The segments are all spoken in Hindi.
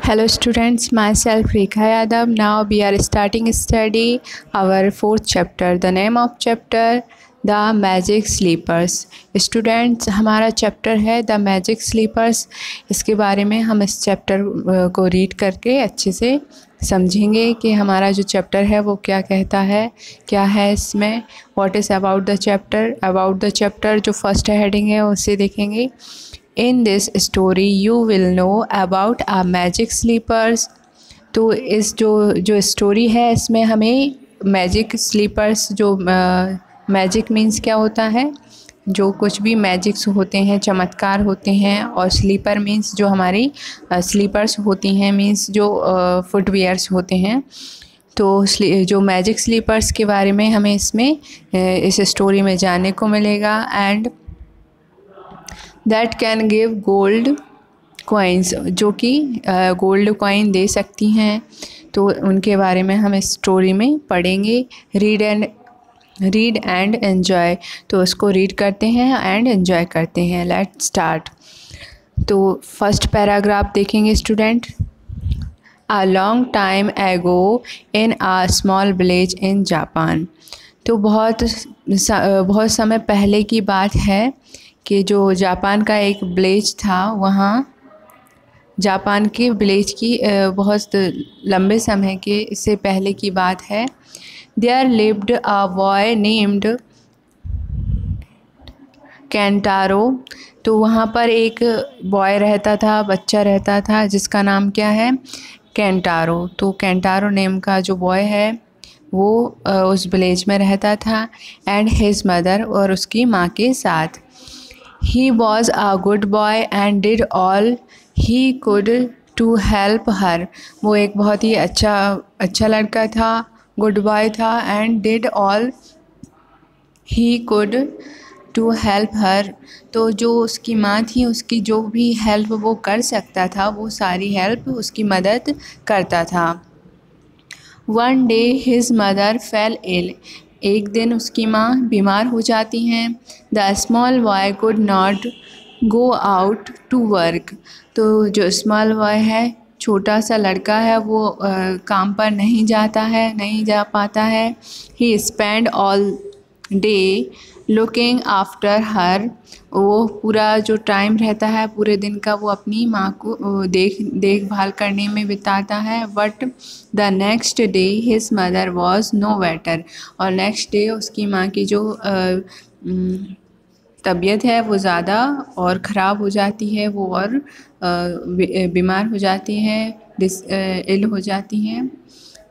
Hello students, myself Rekha Yadav. Now we are starting study our fourth chapter. The name of chapter The Magic Sleepers. Students, हमारा चैप्टर है द मैजिक स्लीपर्स। इसके बारे में हम इस चैप्टर को रीड करके अच्छे से समझेंगे कि हमारा जो चैप्टर है वो क्या कहता है, क्या है इसमें, what is about the chapter. About the chapter जो फर्स्ट हेडिंग है उसे देखेंगे। In this story you will know about a magic slippers. तो इस जो स्टोरी है इसमें हमें मैजिक स्लीपर्स, जो मैजिक मीन्स क्या होता है, जो कुछ भी मैजिक्स होते हैं, चमत्कार होते हैं, और स्लीपर मीन्स जो हमारी स्लीपर्स होती हैं, मीन्स जो फुटवियर्स होते हैं। तो जो मैजिक स्लीपर्स के बारे में हमें इसमें इस स्टोरी में जानने को मिलेगा। And that can give gold coins, जो कि गोल्ड कॉइन दे सकती हैं। तो उनके बारे में हम इस स्टोरी में पढ़ेंगे। Read and enjoy. तो उसको रीड करते हैं एंड एन्जॉय करते हैं। Let's start. तो फर्स्ट पैराग्राफ देखेंगे student. A long time ago in a small village in Japan. तो बहुत समय पहले की बात है कि जो जापान का एक विलेज था, वहाँ जापान के विलेज की बहुत लंबे समय के इससे पहले की बात है। There lived a boy named Kentaro. तो वहाँ पर एक बॉय रहता था, बच्चा रहता था, जिसका नाम क्या है, केंटारो। तो केंटारो नेम का जो बॉय है वो उस विलेज में रहता था। एंड हिज मदर, और उसकी माँ के साथ। He was a good boy and did all he could to help her. वो एक बहुत ही अच्छा लड़का था, गुड बॉय था, and did all he could to help her. तो जो उसकी माँ थी, उसकी जो भी हेल्प वो कर सकता था, वो सारी हेल्प, उसकी मदद करता था। One day his mother fell ill. एक दिन उसकी माँ बीमार हो जाती हैं। The small boy could not go out to work. तो जो स्मॉल बॉय है, छोटा सा लड़का है, वो काम पर नहीं जाता है, नहीं जा पाता है। He spend all day looking after her. वो पूरा जो टाइम रहता है पूरे दिन का, वो अपनी माँ को देखभाल करने में बिताता है। But the next day his mother was no better. और नेक्स्ट डे उसकी माँ की जो तबीयत है वो ज़्यादा और ख़राब हो जाती है, वो और बीमार हो जाती हैं, इल हो जाती हैं।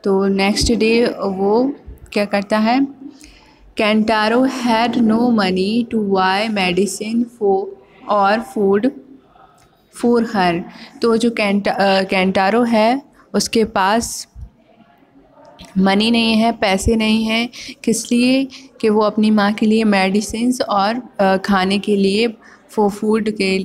तो नेक्स्ट डे वो क्या करता है, Kentaro had no money to buy medicine और फूड फॉर हर। तो जो केंटारो है, उसके पास मनी नहीं है, पैसे नहीं हैं, किस लिए कि वो अपनी माँ के लिए मेडिसिन्स और खाने के लिए फूड के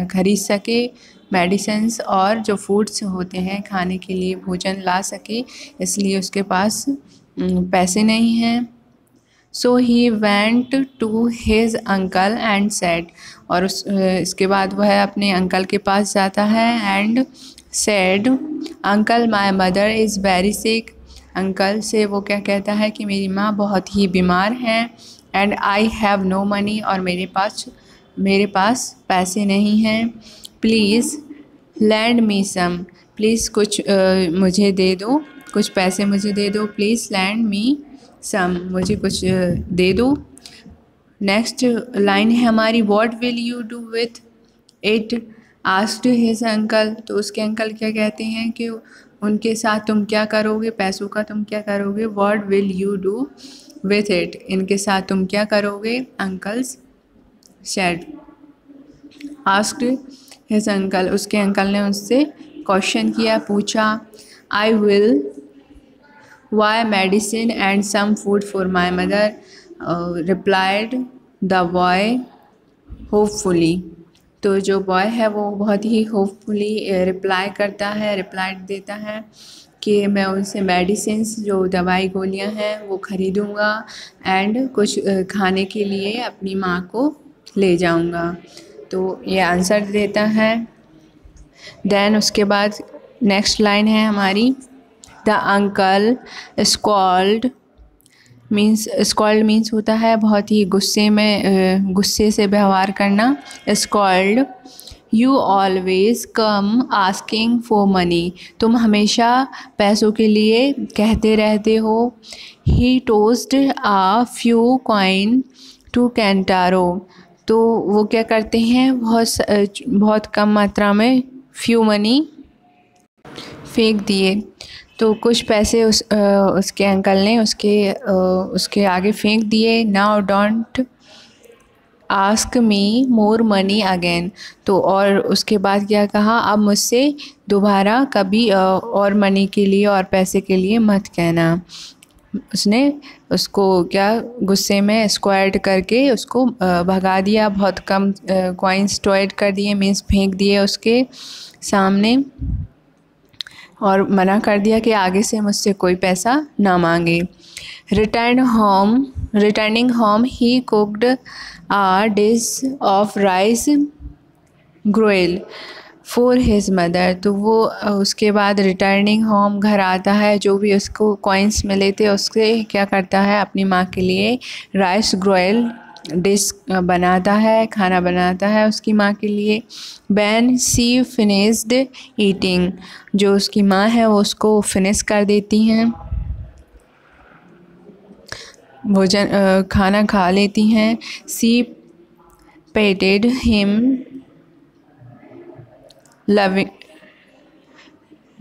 खरीद सके, मेडिसिन्स और जो फूड्स होते हैं खाने के लिए भोजन ला सके, इसलिए उसके पास पैसे नहीं हैं। So he went to his uncle and said. और इसके बाद वह अपने अंकल के पास जाता है। And said, uncle my mother is very sick. Uncle से वो क्या कहता है कि मेरी माँ बहुत ही बीमार हैं। And I have no money, और मेरे पास पैसे नहीं हैं। Please lend me some. Please कुछ मुझे दे दो, कुछ पैसे मुझे दे दो। प्लीज़ लैंड मी सम, मुझे कुछ दे दो। नेक्स्ट लाइन है हमारी, what will you do with it asked his uncle. तो उसके अंकल क्या कहते हैं कि उनके साथ तुम क्या करोगे, पैसों का तुम क्या करोगे। What will you do with it, इनके साथ तुम क्या करोगे। Uncles said, asked his uncle, उसके अंकल ने उससे क्वेश्चन किया, पूछा। I will buy medicine and some food for my mother, replied the boy hopefully. तो जो बॉय है वो बहुत ही होपफुली रिप्लाई देता है कि मैं उनसे मेडिसिन्स, जो दवाई गोलियां हैं, वो ख़रीदूँगा एंड कुछ खाने के लिए अपनी माँ को ले जाऊँगा। तो ये आंसर देता है। देन उसके बाद नेक्स्ट लाइन है हमारी, द अंकल स्कॉल्ड मीन्स होता है बहुत ही गुस्से से व्यवहार करना। Scold, you always come asking for money, तुम हमेशा पैसों के लिए कहते रहते हो। ही टोस्ड आ फ्यू कॉइन टू कैंटारो, तो वो क्या करते हैं, बहुत कम मात्रा में फ्यू मनी फेंक दिए। तो कुछ पैसे उसके अंकल ने उसके आगे फेंक दिए। Now don't ask me more money again, तो और उसके बाद क्या कहा, अब मुझसे दोबारा कभी और मनी के लिए और पैसे के लिए मत कहना। उसने उसको क्या गुस्से में स्क्वायर्ड करके उसको भगा दिया, बहुत कम कॉइन्स टॉयड कर दिए, मीन्स फेंक दिए उसके सामने, और मना कर दिया कि आगे से मुझसे कोई पैसा ना मांगे। Returning home he cooked a dish of rice gruel for his mother, तो वो उसके बाद रिटर्निंग होम घर आता है, जो भी उसको कॉइन्स मिले थे उससे क्या करता है, अपनी माँ के लिए राइस ग्रोयल डिश बनाता है, खाना बनाता है उसकी माँ के लिए। व्हेन शी फिनिश्ड ईटिंग, जो उसकी माँ है वो उसको फिनिश कर देती हैं, भोजन खाना खा लेती हैं। शी पेटेड हिम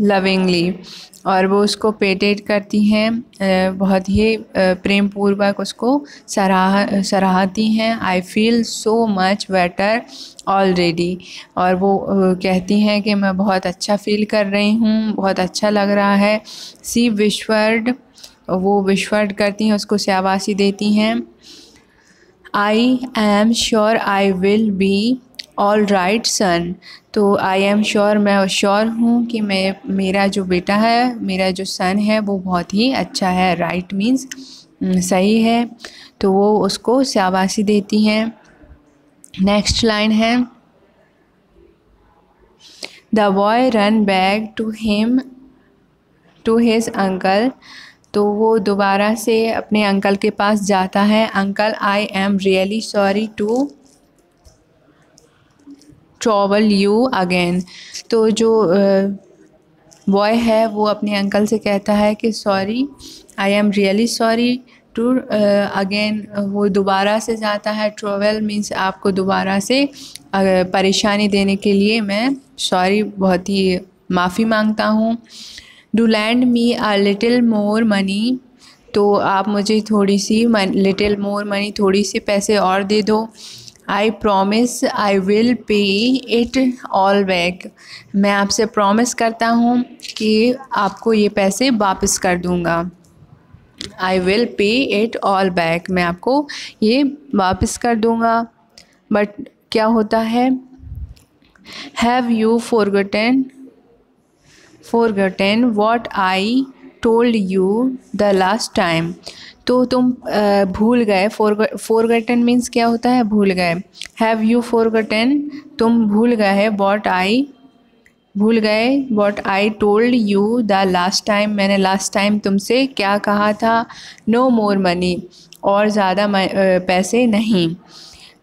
लविंगली, और वो उसको पेटेड करती हैं, बहुत ही प्रेम पूर्वक उसको सराहती हैं। I feel so much better already, और वो कहती हैं कि मैं बहुत अच्छा फील कर रही हूँ, बहुत अच्छा लग रहा है। सी विश्वर्ड, वो विश्वर्ड करती हैं, उसको शाबाशी देती हैं। I am sure I will be all right son, तो आई एम श्योर, मैं श्योर हूँ कि मेरा जो बेटा है, मेरा जो सन है वो बहुत ही अच्छा है। राइट मीन्स सही है, तो वो उसको शाबाशी देती हैं। नेक्स्ट लाइन है, the boy run back to his uncle, तो वो दोबारा से अपने अंकल के पास जाता है। Uncle, I am really sorry to trouble you again, तो जो बॉय है वो अपने अंकल से कहता है कि sorry, I am really sorry to again, वो दोबारा से जाता है। ट्रबल मीन्स आपको दोबारा से परेशानी देने के लिए मैं सॉरी, बहुत ही माफ़ी मांगता हूँ। Do land me a little more money, तो आप मुझे थोड़ी सी लिटिल मोर मनी, थोड़ी सी पैसे और दे दो। I promise I will pay it all back, मैं आपसे प्रॉमिस करता हूँ कि आपको ये पैसे वापस कर दूँगा। I will pay it all back, मैं आपको ये वापस कर दूँगा। बट क्या होता है, have you forgotten what I told you the last time, तो तुम भूल गए। फॉरगॉटन मीन्स क्या होता है, भूल गए। हैव यू फॉरगॉटन, तुम भूल गए। What I told you the last time, मैंने लास्ट टाइम तुमसे क्या कहा था। नो मोर मनी, और ज़्यादा पैसे नहीं,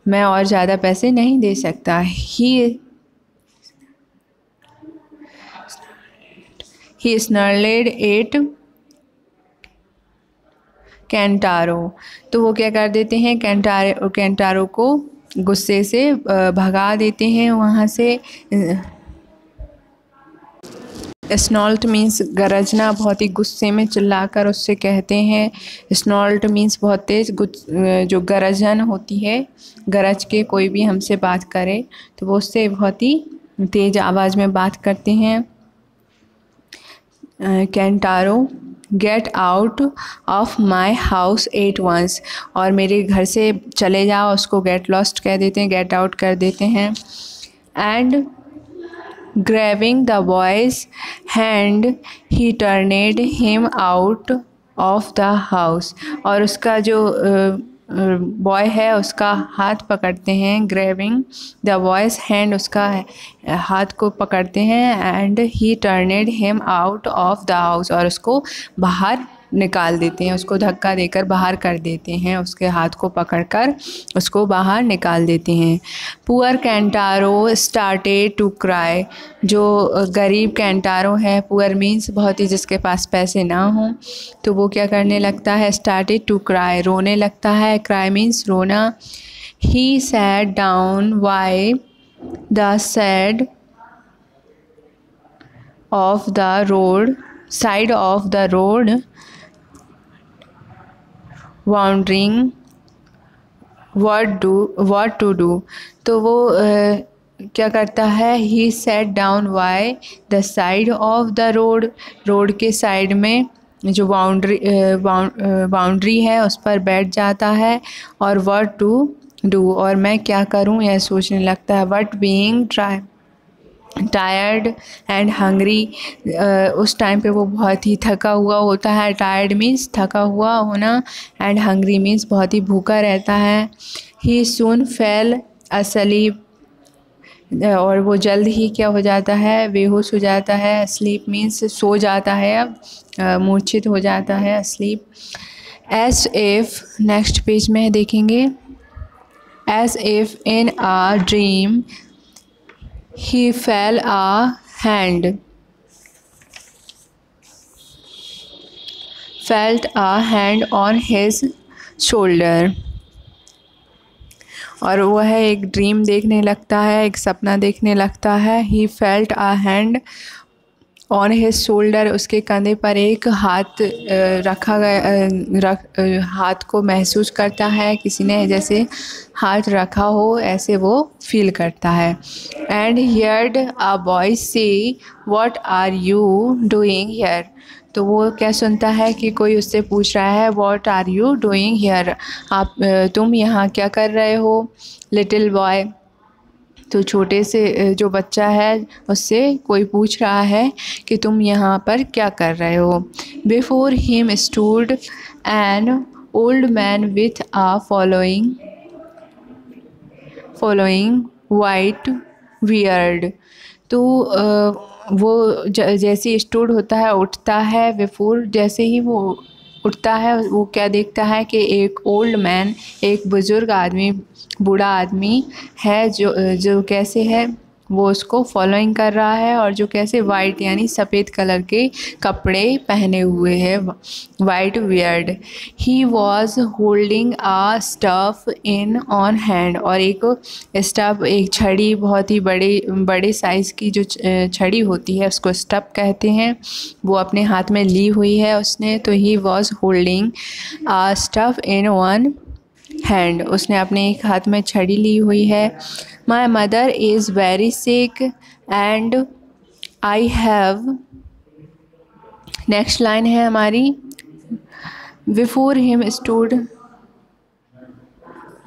मैं और ज़्यादा पैसे नहीं दे सकता। ही स्नर्लेड एट कैंटारो, तो वो क्या कर देते हैं, कैंटारो को गुस्से से भगा देते हैं वहाँ से। स्नॉल्ट मीन्स गरजना, बहुत ही गुस्से में चिल्लाकर उससे कहते हैं। स्नॉल्ट मीन्स बहुत तेज़, जो गरजन होती है, गरज के कोई भी हमसे बात करे तो वो उससे बहुत ही तेज़ आवाज़ में बात करते हैं। Kantaro, get out of my house at once, और मेरे घर से चले जाओ, उसको गेट लॉस्ट कह देते हैं, गेट आउट कर देते हैं। And grabbing the boy's hand he turned him out of the house, और उसका जो बॉय है उसका हाथ पकड़ते हैं, ग्रैबिंग द बॉयज़ हैंड, उसका हाथ को पकड़ते हैं, and he turned him out of the house, और उसको बाहर निकाल देते हैं, उसको धक्का देकर बाहर कर देते हैं, उसके हाथ को पकड़कर उसको बाहर निकाल देते हैं। पुअर कैंटारो स्टार्टेड टू क्राई, जो गरीब कैंटारो है, पुअर मीन्स बहुत ही जिसके पास पैसे ना हों, तो वो क्या करने लगता है, स्टार्टेड टू क्राई, रोने लगता है, क्राई मीन्स रोना। He sat down by the side of the road, side of the road, wondering what to do, तो वो क्या करता है, he set down by the side of the road, road के साइड में जो बाउंड्री है उस पर बैठ जाता है, और what to do, और मैं क्या करूं यह सोचने लगता है। But being tired and hungry, उस टाइम पे वो बहुत ही थका हुआ होता है, टायर्ड मीन्स थका हुआ होना, एंड हंग्री मीन्स बहुत ही भूखा रहता है। ही सून फेल असलीप, और वो जल्द ही क्या हो जाता है, बेहोश हो जाता है, स्लीप मीन्स सो जाता है, मूर्छित हो जाता है, sleep. As if, next page में देखेंगे, as if in a dream he felt a hand on his shoulder, और वह एक ड्रीम देखने लगता है, एक सपना देखने लगता है। he felt a hand on his shoulder, उसके कंधे पर एक हाथ रखा गया, हाथ को महसूस करता है, किसी ने जैसे हाथ रखा हो ऐसे वो फील करता है। And heard a voice say what are you doing here, तो वो क्या सुनता है कि कोई उससे पूछ रहा है what are you doing here, आप तुम यहाँ क्या कर रहे हो। लिटिल बॉय, तो छोटे से जो बच्चा है उससे कोई पूछ रहा है कि तुम यहाँ पर क्या कर रहे हो। Before him stood an old man with a flowing white beard, तो वो जैसे स्टूड होता है, उठता है, बिफोर जैसे ही वो उठता है वो क्या देखता है कि एक ओल्ड मैन, एक बुज़ुर्ग आदमी, बूढ़ा आदमी है, जो कैसे है, वो उसको फॉलोइंग कर रहा है, और जो कैसे वाइट यानी सफ़ेद कलर के कपड़े पहने हुए है, white beard. He was holding a staff in on hand, और एक स्टफ, एक छड़ी, बहुत ही बड़े साइज़ की जो छड़ी होती है उसको स्टफ कहते हैं, वो अपने हाथ में ली हुई है उसने। तो he was holding a staff in one hand, उसने अपने एक हाथ में छड़ी ली हुई है। My mother is very sick and I have, next line है हमारी, before him stood,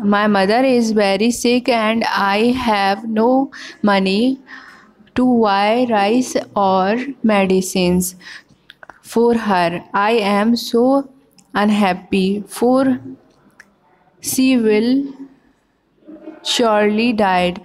my mother is very sick and I have no money to buy rice और medicines for her, I am so unhappy for she will surely died,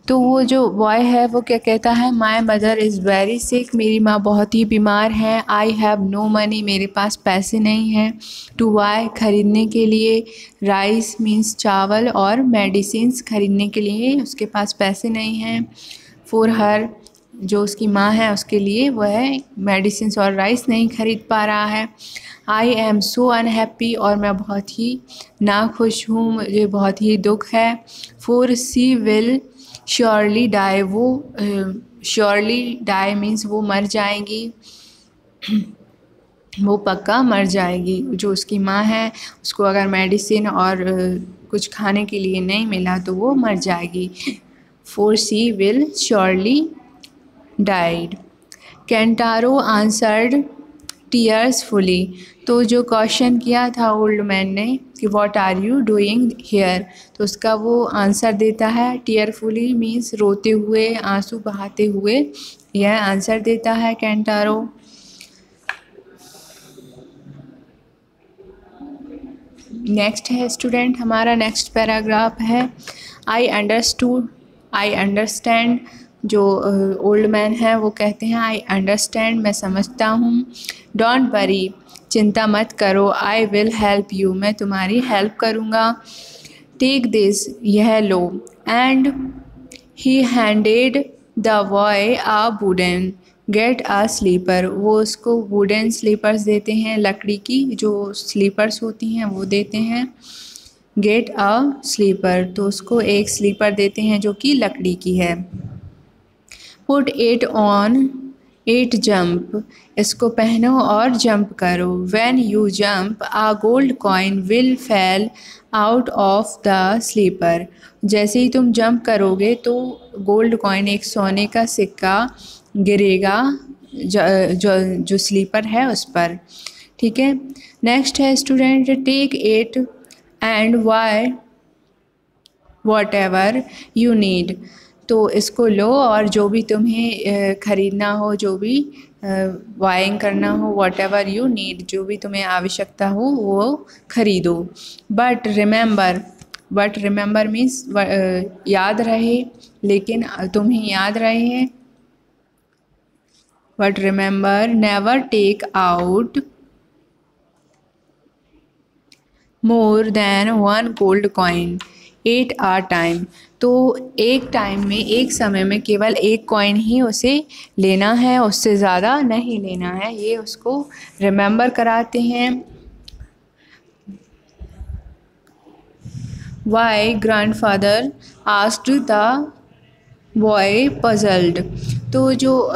तो वो जो बॉय है वो क्या कहता है, माई मदर इज़ वेरी सिक, मेरी माँ बहुत ही बीमार है, आई हैव नो मनी, मेरे पास पैसे नहीं हैं, टू बाय खरीदने के लिए, राइस मीन्स चावल, और मेडिसिन्स खरीदने के लिए उसके पास पैसे नहीं हैं, फॉर हर जो उसकी माँ है उसके लिए वह मेडिसिन्स और राइस नहीं खरीद पा रहा है। आई एम सो अनहैप्पी, और मैं बहुत ही नाखुश हूँ, मुझे बहुत ही दुख है। For she will surely die, वो श्योरली डाई मीन्स वो मर जाएंगी, वो पक्का मर जाएगी। जो उसकी माँ है उसको अगर मेडिसिन और कुछ खाने के लिए नहीं मिला तो वो मर जाएगी। For she will surely died. Kantaro answered tearfully, तो जो क्वेश्चन किया था ओल्ड मैन ने कि what are you doing here, तो उसका वो आंसर देता है टीयरफुली मीन्स रोते हुए, आंसू बहाते हुए, यह आंसर देता है कैंटारो। नेक्स्ट है स्टूडेंट, हमारा नेक्स्ट पैराग्राफ है आई अंडरस्टैंड। जो ओल्ड मैन है वो कहते हैं आई अंडरस्टैंड, मैं समझता हूँ। डोंट वरी, चिंता मत करो। आई विल हेल्प यू, मैं तुम्हारी हेल्प करूँगा। टेक दिस, यह लो। And he handed the boy a wooden geta slipper, वो उसको वुडन स्लीपर्स देते हैं, लकड़ी की जो स्लीपर्स होती हैं वो देते हैं। गेट आ स्लीपर, तो उसको एक स्लीपर देते हैं जो कि लकड़ी की है। Put it on it jump, इसको पहनो और जंप करो। When you jump a gold coin will fell out of the slipper, जैसे ही तुम जंप करोगे तो गोल्ड कॉइन, एक सोने का सिक्का गिरेगा जो स्लीपर है उस पर। ठीक है। नेक्स्ट है student, take it and why whatever you need, तो इसको लो और जो भी तुम्हें ख़रीदना हो, जो भी बाइंग करना हो, वॉट एवर यू नीड, जो भी तुम्हें आवश्यकता हो वो ख़रीदो। बट रिमेंबर मीन्स याद रहे, लेकिन तुम्हें याद रहे। But remember never take out more than one gold coin at a time, तो एक टाइम में, एक समय में केवल एक कॉइन ही उसे लेना है, उससे ज़्यादा नहीं लेना है। ये उसको रिमेंबर कराते हैं। Why grandfather asked the boy puzzled, तो जो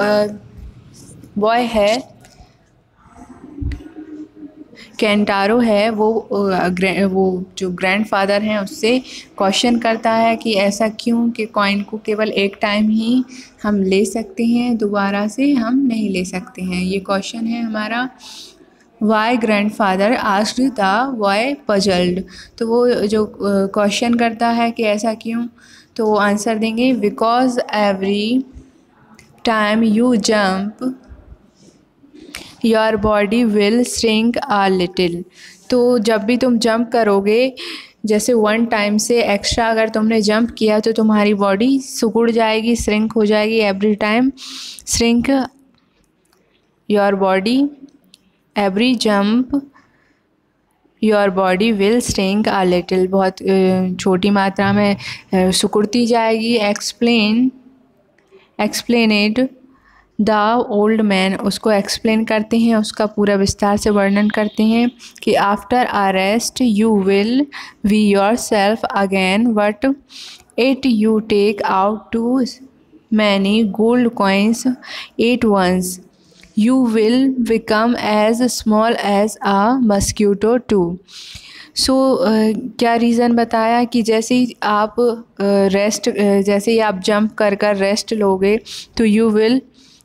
बॉय है, केंटारो है, वो जो ग्रैंडफादर हैं उससे क्वेश्चन करता है कि ऐसा क्यों कि कॉइन को केवल एक टाइम ही हम ले सकते हैं, दोबारा से हम नहीं ले सकते हैं। ये क्वेश्चन है हमारा। Why grandfather asked the boy puzzled, तो वो जो क्वेश्चन करता है कि ऐसा क्यों, तो वो आंसर देंगे because every time you jump your body will shrink uh little, तो जब भी तुम जंप करोगे, जैसे वन टाइम से एक्स्ट्रा अगर तुमने जंप किया तो तुम्हारी बॉडी सिकुड़ जाएगी, श्रिंक हो जाएगी। Every time shrink your body, every jump your body will shrink uh little, बहुत छोटी मात्रा में सिकुड़ती जाएगी। Explain it the old man, उसको एक्सप्लेन करते हैं, उसका पूरा विस्तार से वर्णन करते हैं कि after a rest you will we yourself again but it you take out too many gold coins at once you will become as small as a mosquito too. सो क्या रीज़न बताया कि जैसे ही आप जैसे ही आप जंप कर रेस्ट लोगे तो you will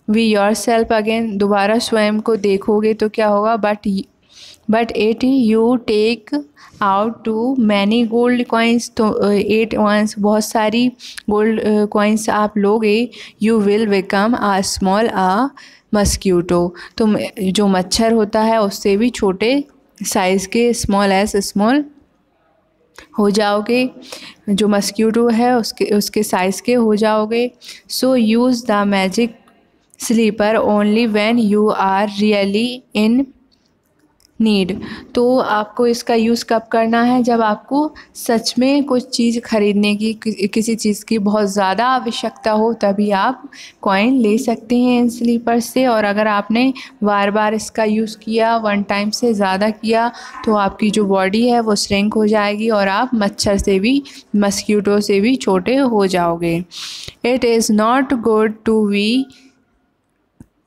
we yourself again, दोबारा स्वयं को देखोगे तो क्या होगा, but it you take out too many gold coins, तो एट वंस बहुत सारी गोल्ड कॉइन्स आप लोगे। You will become a small a mosquito, तो जो मच्छर होता है उससे भी छोटे साइज़ के, स्मॉल एज स्मॉल हो जाओगे, जो मस्क्यूटो है उसके साइज़ के हो जाओगे। So use the magic slipper only when you are really in need, तो आपको इसका यूज़ कब करना है, जब आपको सच में कुछ चीज़ खरीदने की, किसी चीज़ की बहुत ज़्यादा आवश्यकता हो, तभी आप कॉइन ले सकते हैं इन स्लीपर से। और अगर आपने बार बार इसका यूज़ किया, वन टाइम से ज़्यादा किया, तो आपकी जो बॉडी है वो श्रिंक हो जाएगी और आप मच्छर से भी, मस्क्यूटो से भी छोटे हो जाओगे। It is not good to be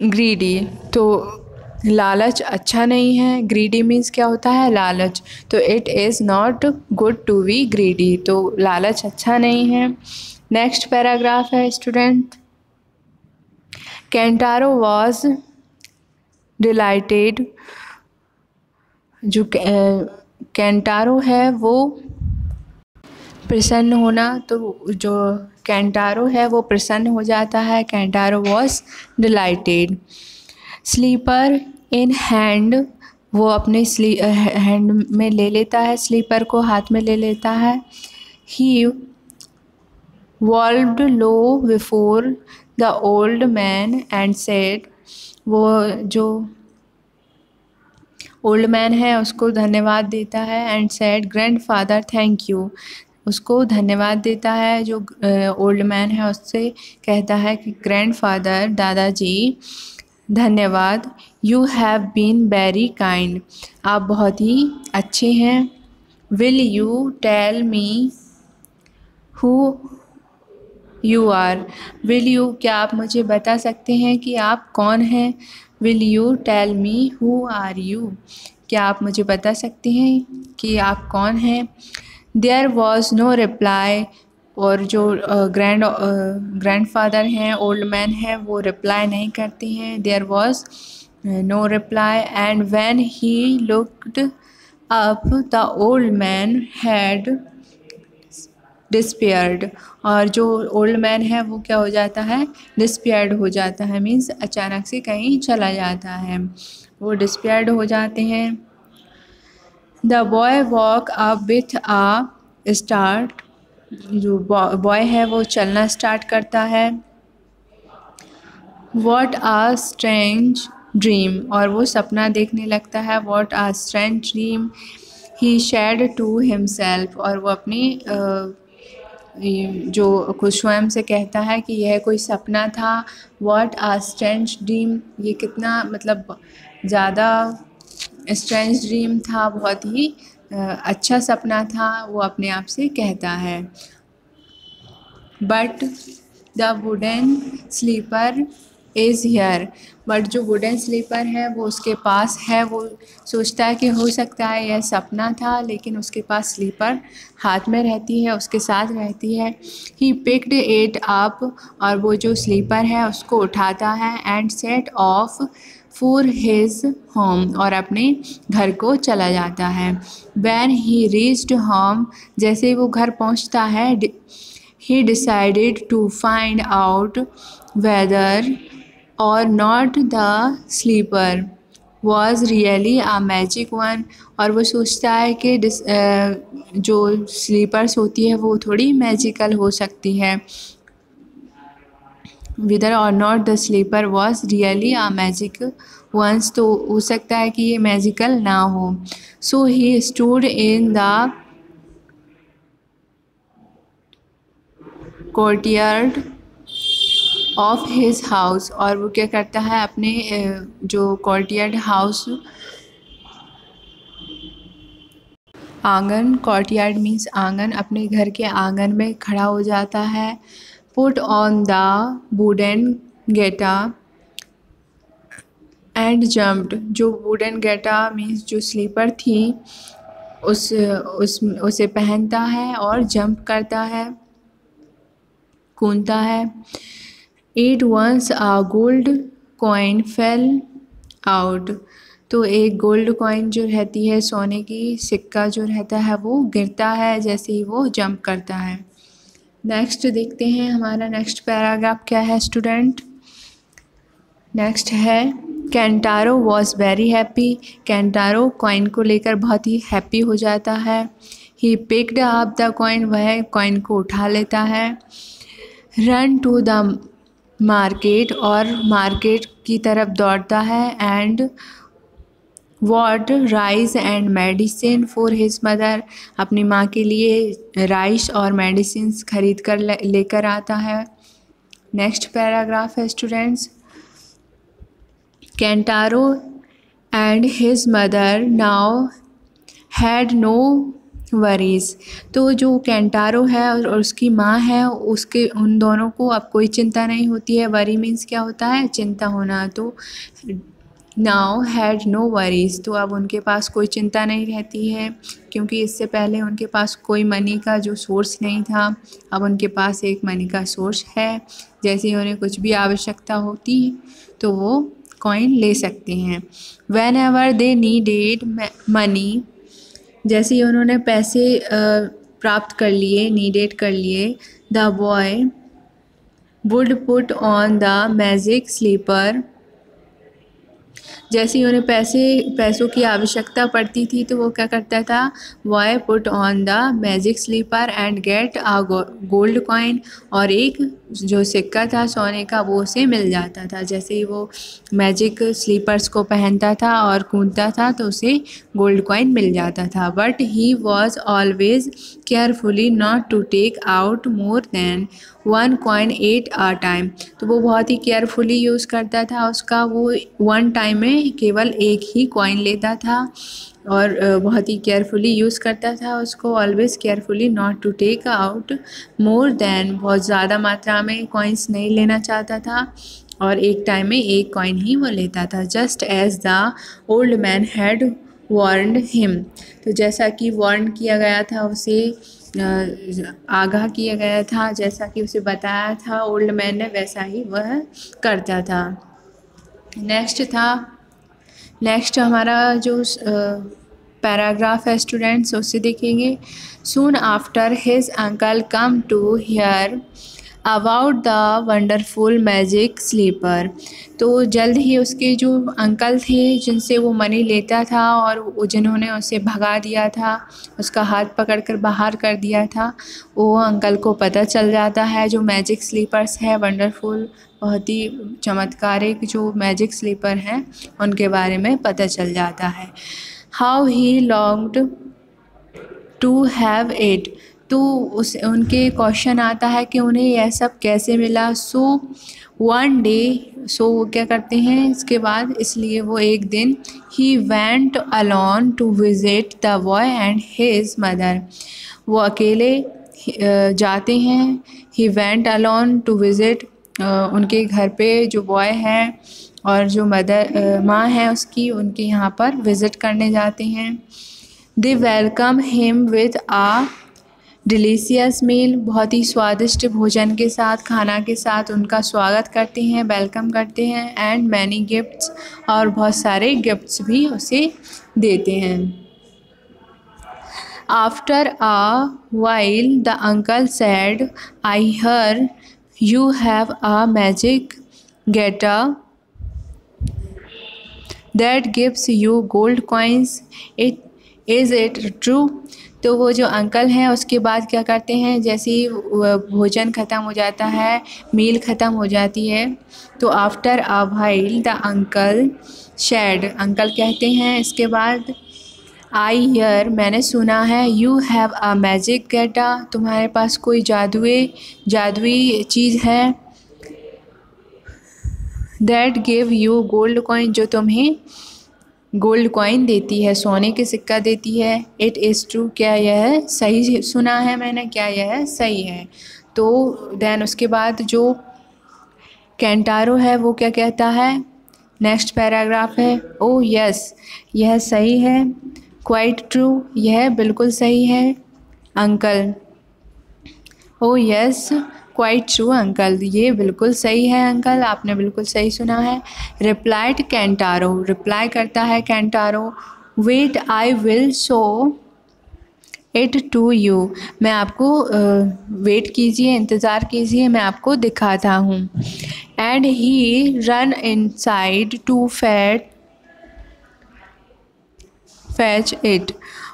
greedy, तो लालच अच्छा नहीं है। ग्रीडी मीन्स क्या होता है, लालच, तो it is not good to be greedy, तो लालच अच्छा नहीं है। नेक्स्ट पैराग्राफ है स्टूडेंट, केंटारो वॉज डिलाइटेड, जो केंटारो है वो प्रसन्न होना, तो जो केंटारो है वो प्रसन्न हो जाता है। Kentaro was delighted. Slipper in hand वो अपने हैंड में ले लेता है, स्लीपर को हाथ में ले लेता है। He bowed low before the old man and said, वो जो ओल्ड मैन है उसको धन्यवाद देता है। And said grandfather thank you, उसको धन्यवाद देता है। जो ओल्ड मैन है उससे कहता है कि ग्रैंडफादर दादाजी धन्यवाद। You have been very kind, आप बहुत ही अच्छे हैं। Will you tell me who you are, will you, क्या आप मुझे बता सकते हैं कि आप कौन हैं। Will you tell me who are you, क्या आप मुझे बता सकते हैं कि आप कौन हैं। देयर वॉज नो रिप्लाई, और जो ग्रैंडफादर हैं, ओल्ड मैन है, वो रिप्लाई नहीं करते हैं। There was no reply and when he looked up the old man had despaired, और जो ओल्ड मैन है वो क्या हो जाता है, डिस्पेयर्ड हो जाता है, मीन्स अचानक से कहीं चला जाता है, वो डिस्पेयर्ड हो जाते हैं। The boy walk up with a start, जो बॉय है वो चलना स्टार्ट करता है। वॉट आ स्ट्रेंज ड्रीम, और वो सपना देखने लगता है। What a strange dream he said to himself, और वो अपनी जो खुद स्वयं से कहता है कि यह कोई सपना था। व्हाट आ स्ट्रेंज ड्रीम, ये कितना मतलब ज़्यादा स्ट्रेंज ड्रीम था, बहुत ही अच्छा सपना था, वो अपने आप से कहता है। But the wooden slipper is here, but जो वुडन स्लीपर है वो उसके पास है। वो सोचता है कि हो सकता है यह सपना था, लेकिन उसके पास स्लीपर हाथ में रहती है, उसके साथ रहती है। ही पिक्ड इट अप, और वो जो स्लीपर है उसको उठाता है। And set of for his home, और अपने घर को चला जाता है। व्हेन ही रीच्ड होम, जैसे ही वो घर पहुंचता है, he decided to find out whether or not the sleeper was really a magic one, और वो सोचता है कि जो स्लीपर्स होती है वो थोड़ी मैजिकल हो सकती है। whether or not the sleeper was really a magic ones, तो हो सकता है कि ये मैजिकल ना हो। so he stood in the courtyard of his house, और वो क्या करता है, अपने जो कोर्टयार्ड हाउस, आंगन, कोर्टयार्ड मीन्स आंगन, अपने घर के आंगन में खड़ा हो जाता है। Put on the wooden geta and jumped, जो वुडन गेटा मीन्स जो स्लीपर थी उसे पहनता है और जंप करता है, कूदता है। It once a gold coin fell out, तो एक गोल्ड कॉइन जो रहती है, सोने की सिक्का जो रहता है, वो गिरता है जैसे ही वो जंप करता है। नेक्स्ट देखते हैं हमारा नेक्स्ट पैराग्राफ क्या है स्टूडेंट। नेक्स्ट है कैंटारो वॉज वेरी हैप्पी, कैंटारो कॉइन को लेकर बहुत ही हैप्पी हो जाता है। He picked up the coin, वह कॉइन को उठा लेता है। रन टू द मार्केट, और मार्केट की तरफ दौड़ता है। And what rice and medicine for his mother, अपनी माँ के लिए राइस और मेडिसिन्स खरीद कर लेकर आता है। नेक्स्ट पैराग्राफ है students. Kantaro and his mother now had no worries, तो जो कैंटारो है और उसकी माँ है, उसके उन दोनों को अब कोई चिंता नहीं होती है। वरी मीन्स क्या होता है, चिंता होना। तो नाउ हैड नो वरीज, तो अब उनके पास कोई चिंता नहीं रहती है, क्योंकि इससे पहले उनके पास कोई मनी का जो सोर्स नहीं था, अब उनके पास एक मनी का सोर्स है। जैसे ही उन्हें कुछ भी आवश्यकता होती तो वो कॉइन ले सकते हैं। When ever they needed money, जैसे ही उन्होंने पैसे प्राप्त कर लिए, नीडेड कर लिए, the boy would put on the magic slipper, जैसे ही उन्हें पैसों की आवश्यकता पड़ती थी तो वो क्या करता था, boy put on the magic slipper and get a gold coin, और एक जो सिक्का था सोने का वो उसे मिल जाता था। जैसे ही वो मैजिक स्लीपर्स को पहनता था और कूदता था तो उसे गोल्ड कॉइन मिल जाता था। But he was always carefully not to take out more than 1 coin at a time. तो वो बहुत ही केयरफुली यूज़ करता था उसका, वो 1 टाइम में केवल एक ही कॉइन लेता था और बहुत ही केयरफुली यूज़ करता था उसको। Always carefully not to take out more than, बहुत ज़्यादा मात्रा में कॉइन्स नहीं लेना चाहता था और एक टाइम में एक कॉइन ही वो लेता था। Just as the old man had warned him, तो जैसा कि वार्न किया गया था उसे, आगाह किया गया था, जैसा कि उसे बताया था ओल्ड मैन ने, वैसा ही वह करता था। नेक्स्ट हमारा जो पैराग्राफ है स्टूडेंट्स उससे देखेंगे। Soon after his uncle come to hear about the wonderful magic slipper, तो जल्द ही उसके जो अंकल थे जिनसे वो मनी लेता था और जिन्होंने उसे भगा दिया था, उसका हाथ पकड़कर बाहर कर दिया था, वो अंकल को पता चल जाता है जो मैजिक स्लीपर्स है वंडरफुल, बहुत ही चमत्कारिक जो मैजिक स्लीपर हैं उनके बारे में पता चल जाता है। How he longed to have it, तो उनके क्वेश्चन आता है कि उन्हें यह सब कैसे मिला। सो वन डे, सो वो क्या करते हैं इसके बाद, इसलिए वो एक दिन, he went alone to visit the boy and his mother, वो अकेले जाते हैं। He went alone to visit, उनके घर पे जो बॉय है और जो मदर माँ है उसकी, उनके यहाँ पर विज़िट करने जाते हैं। They welcome him with a delicious meal, बहुत ही स्वादिष्ट भोजन के साथ, खाना के साथ उनका स्वागत करते हैं, वेलकम करते हैं। एंड मैनी गिफ्ट्स, और बहुत सारे गिफ्ट्स भी उसे देते हैं। After a while the uncle said, I hear you have a magic geta that gives you gold coins, is it true, तो वो जो अंकल हैं उसके बाद क्या करते हैं, जैसे ही भोजन ख़त्म हो जाता है, मील ख़त्म हो जाती है, तो after a while the uncle said, uncle कहते हैं इसके बाद, आई हियर, मैंने सुना है, you have a magic geta, तुम्हारे पास कोई जादुई चीज़ है, that give you gold coin, जो तुम्हें गोल्ड कॉइन देती है, सोने के सिक्का देती है। इट इज़ ट्रू, क्या यह सही सुना है मैंने, क्या यह सही है। तो देन उसके बाद जो कैंटारो है वो क्या कहता है, नेक्स्ट पैराग्राफ है, ओ यस, यह सही है, क्वाइट ट्रू, यह बिल्कुल सही है, अंकल, ओ यस क्वाइट ट्रू अंकल, ये बिल्कुल सही है अंकल, आपने बिल्कुल सही सुना है। रिप्लाइड कैंटारो, रिप्लाई करता है Kantaro, wait I will show it to you, मैं आपको वेट कीजिए, इंतज़ार कीजिए, मैं आपको दिखाता हूँ। And he run inside to fetch it,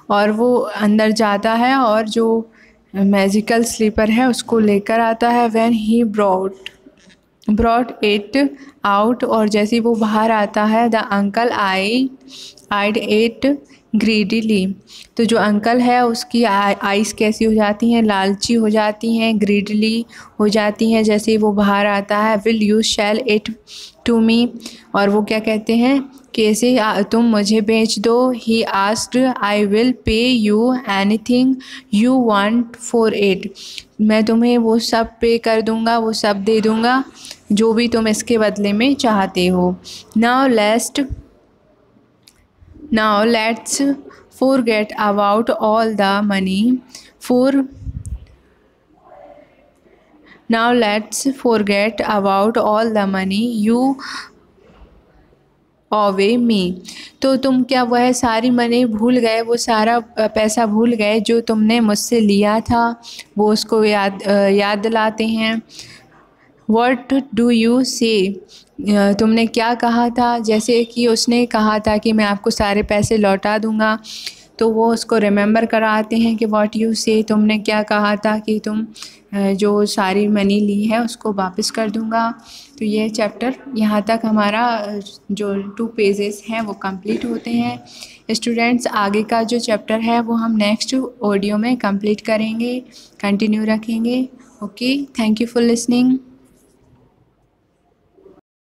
और वो अंदर जाता है और जो मैजिकल स्लीपर है उसको लेकर आता है। When he brought it out, और जैसे ही वो बाहर आता है, the uncle eyed it greedily, तो जो अंकल है उसकी आइज़ कैसी हो जाती हैं, लालची हो जाती हैं, ग्रीडली हो जाती हैं जैसे ही वो बाहर आता है। Will you sell it to me, और वो क्या कहते हैं, कैसे तुम मुझे बेच दो। He asked, I will pay you anything you want for it, मैं तुम्हें वो सब पे कर दूंगा, वो सब दे दूंगा जो भी तुम इसके बदले में चाहते हो। Now let's forget about all the money now let's forget about all the money you owe me, तो तुम क्या वह सारी मनी भूल गए, वो सारा पैसा भूल गए जो तुमने मुझसे लिया था, वो उसको याद दिलाते हैं। What do you say, तुमने क्या कहा था, जैसे कि उसने कहा था कि मैं आपको सारे पैसे लौटा दूंगा, तो वो उसको रिमेंबर कराते हैं कि व्हाट यू से, तुमने क्या कहा था कि तुम जो सारी मनी ली है उसको वापस कर दूंगा। तो ये चैप्टर यहाँ तक हमारा जो 2 पेजेस हैं वो कंप्लीट होते हैं। स्टूडेंट्स, आगे का जो चैप्टर है वो हम नेक्स्ट ऑडियो में कंप्लीट करेंगे, कंटिन्यू रखेंगे। Okay, thank you for listening.